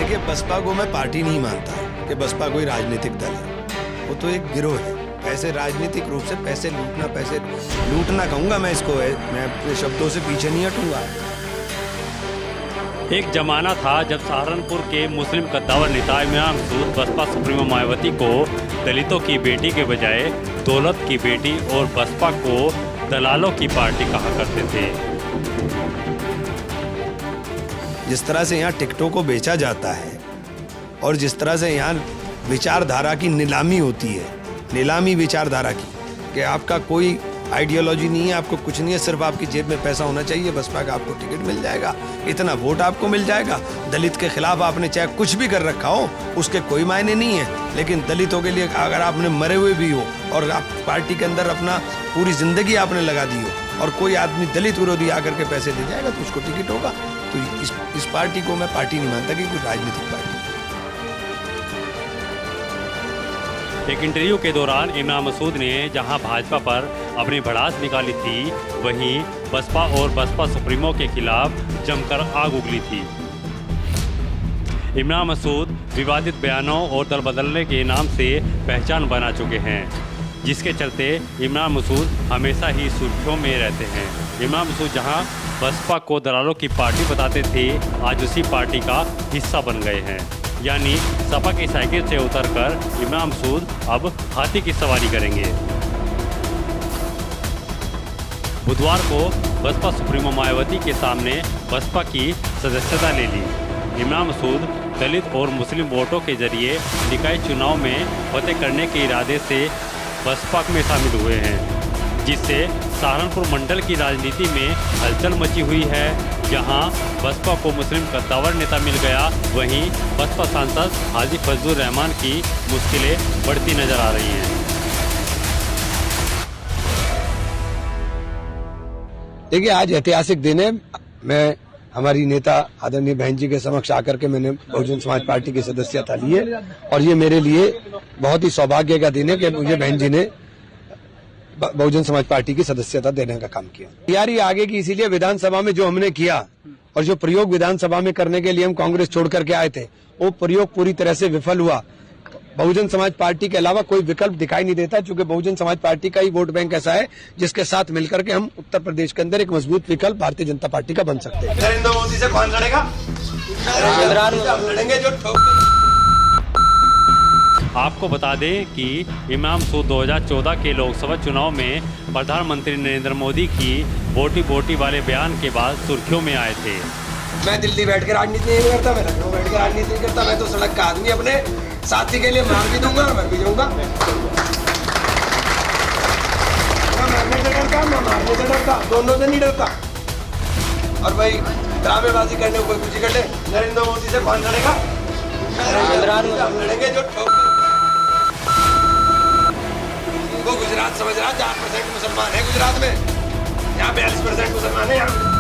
देखिए, बसपा को मैं पार्टी नहीं मानता कि बसपा कोई राजनीतिक दल है। वो तो एक गिरोह है। पैसे राजनीतिक रूप से पैसे लूटना कहूँगा मैं इसको। मैं अपने शब्दों से पीछे नहीं हटूंगा। एक जमाना था जब सहारनपुर के मुस्लिम कद्दावर नेता इमरान मसूद बसपा सुप्रीमो मायावती को दलितों की बेटी के बजाय दौलत की बेटी और बसपा को दलालों की पार्टी कहा करते थे। जिस तरह से यहाँ टिकटों को बेचा जाता है और जिस तरह से यहाँ विचारधारा की नीलामी होती है, नीलामी विचारधारा की, कि आपका कोई आइडियोलॉजी नहीं है, आपको कुछ नहीं है, सिर्फ आपकी जेब में पैसा होना चाहिए, बसपा का आपको टिकट मिल जाएगा, इतना वोट आपको मिल जाएगा। दलित के खिलाफ आपने चाहे कुछ भी कर रखा हो, उसके कोई मायने नहीं है, लेकिन दलितों के लिए अगर आपने मरे हुए भी हो और आप पार्टी के अंदर अपना पूरी जिंदगी आपने लगा दी हो और कोई आदमी दलित विरोधी आकर के पैसे दे जाएगा तो उसको टिकट होगा। तो इस पार्टी को मैं पार्टी नहीं मानता कि कोई राजनीतिक पार्टी। एक इंटरव्यू के दौरान इमरान मसूद ने जहां भाजपा पर अपनी भड़ास निकाली थी, वहीं बसपा और बसपा सुप्रीमो के खिलाफ जमकर आग उगली थी। इमरान मसूद विवादित बयानों और दल बदलने के नाम से पहचान बना चुके हैं, जिसके चलते इमरान मसूद हमेशा ही सुर्खियों में रहते हैं। इमरान मसूद जहां बसपा को दलालों की पार्टी बताते थे, आज उसी पार्टी का हिस्सा बन गए हैं। यानी सपा की साइकिल से उतरकर इमरान मसूद अब हाथी की सवारी करेंगे। बुधवार को बसपा सुप्रीमो मायावती के सामने बसपा की सदस्यता ले ली। इमरान मसूद दलित और मुस्लिम वोटों के जरिए निकाय चुनाव में फतेह करने के इरादे से बसपा में शामिल हुए हैं, जिससे सहारनपुर मंडल की राजनीति में हलचल मची हुई है। जहां बसपा को मुस्लिम कद्दावर नेता मिल गया, वहीं बसपा सांसद हाजी फजलुर रहमान की मुश्किलें बढ़ती नजर आ रही हैं। देखिए, आज ऐतिहासिक दिन है। मैं हमारी नेता आदरणीय बहन जी के समक्ष आकर के मैंने बहुजन समाज पार्टी की सदस्यता ली है और ये मेरे लिए बहुत ही सौभाग्य का दिन है कि मुझे बहन जी ने बहुजन समाज पार्टी की सदस्यता देने का काम किया। तैयारी आगे की इसीलिए विधानसभा में जो हमने किया और जो प्रयोग विधानसभा में करने के लिए हम कांग्रेस छोड़ करके आए थे, वो प्रयोग पूरी तरह से विफल हुआ। बहुजन समाज पार्टी के अलावा कोई विकल्प दिखाई नहीं देता, क्योंकि बहुजन समाज पार्टी का ही वोट बैंक ऐसा है जिसके साथ मिलकर के हम उत्तर प्रदेश के अंदर एक मजबूत विकल्प भारतीय जनता पार्टी का बन सकते हैं। नरेंद्र मोदी से कौन लड़ेगा? लड़ेंगे जो आपको बता दें कि इमरान मसूद 2014 के लोकसभा चुनाव में प्रधानमंत्री नरेंद्र मोदी की बोटी बोटी वाले बयान के बाद सुर्खियों में आए थे। मैं दिल्ली बैठ के राजनीति नहीं करता, मैं लखनऊ बैठ के राजनीति नहीं करता, मैं तो सड़क का आदमी अपने साथी के लिए मार भी दूंगा और मर भी जाऊंगा। मैं मारने से डरता, मैं मारने से डरता, दोनों से नहीं डरता। और भाई ड्रामेबाजी करने को कोई कुछ कर ले, नरेंद्र मोदी से कौन लड़ेगा? लड़ेंगे जो वो गुजरात समझ रहा, 4% मुसलमान है गुजरात में, यहाँ 42% मुसलमान है। यहाँ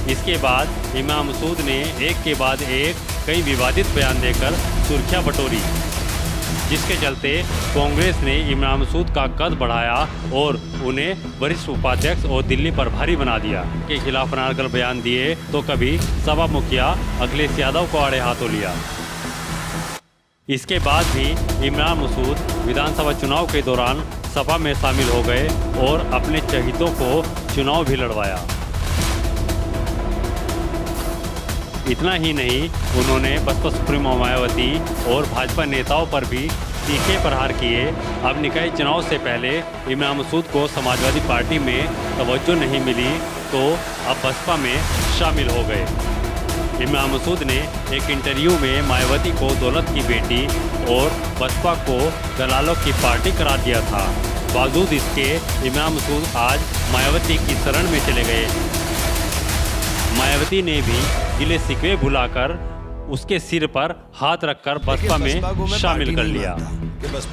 इसके बाद इमरान मसूद ने एक के बाद एक कई विवादित बयान देकर सुर्खियां बटोरी, जिसके चलते कांग्रेस ने इमरान मसूद का कद बढ़ाया और उन्हें वरिष्ठ उपाध्यक्ष और दिल्ली प्रभारी बना दिया। के खिलाफ अनारगल बयान दिए तो कभी सपा मुखिया अखिलेश यादव को आड़े हाथों लिया। इसके बाद भी इमरान मसूद विधानसभा चुनाव के दौरान सपा में शामिल हो गए और अपने चहेतों को चुनाव भी लड़वाया। इतना ही नहीं, उन्होंने बसपा सुप्रीमो मायावती और भाजपा नेताओं पर भी तीखे प्रहार किए। अब निकाय चुनाव से पहले इमरान मसूद को समाजवादी पार्टी में तवज्जो नहीं मिली तो अब बसपा में शामिल हो गए। इमरान मसूद ने एक इंटरव्यू में मायावती को दौलत की बेटी और बसपा को दलालों की पार्टी करार दिया था। बावजूद इसके इमरान मसूद आज मायावती की शरण में चले गए। मायावती ने भी गिले शिकवे भुलाकर उसके सिर पर हाथ रखकर बसपा में शामिल कर लिया।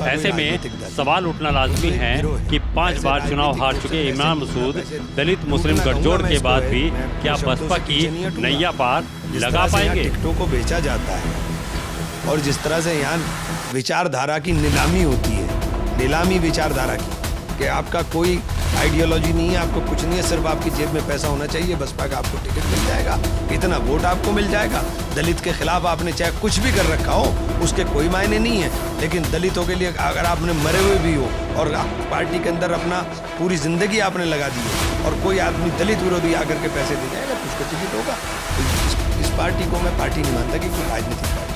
ऐसे में सवाल उठना लाजमी है कि 5 बार चुनाव हार चुके इमरान मसूद दलित मुस्लिम गठजोड़ के बाद भी क्या बसपा की नैया पार लगा पाएंगे? टिकटों को बेचा जाता है और जिस तरह से यहाँ विचारधारा की नीलामी होती है, नीलामी विचारधारा की, कि आपका कोई आइडियोलॉजी नहीं है, आपको कुछ नहीं है, सिर्फ आपकी जेब में पैसा होना चाहिए, बसपा का आपको टिकट मिल जाएगा, इतना वोट आपको मिल जाएगा। दलित के खिलाफ आपने चाहे कुछ भी कर रखा हो, उसके कोई मायने नहीं है, लेकिन दलितों के लिए अगर आपने मरे हुए भी हो और पार्टी के अंदर अपना पूरी जिंदगी आपने लगा दी है और कोई आदमी दलित विरोधी आकर के पैसे दे जाएगा तो उसको टिकट होगा। तो इस पार्टी को मैं पार्टी नहीं मानता कि कोई राजनीतिक पार्टी।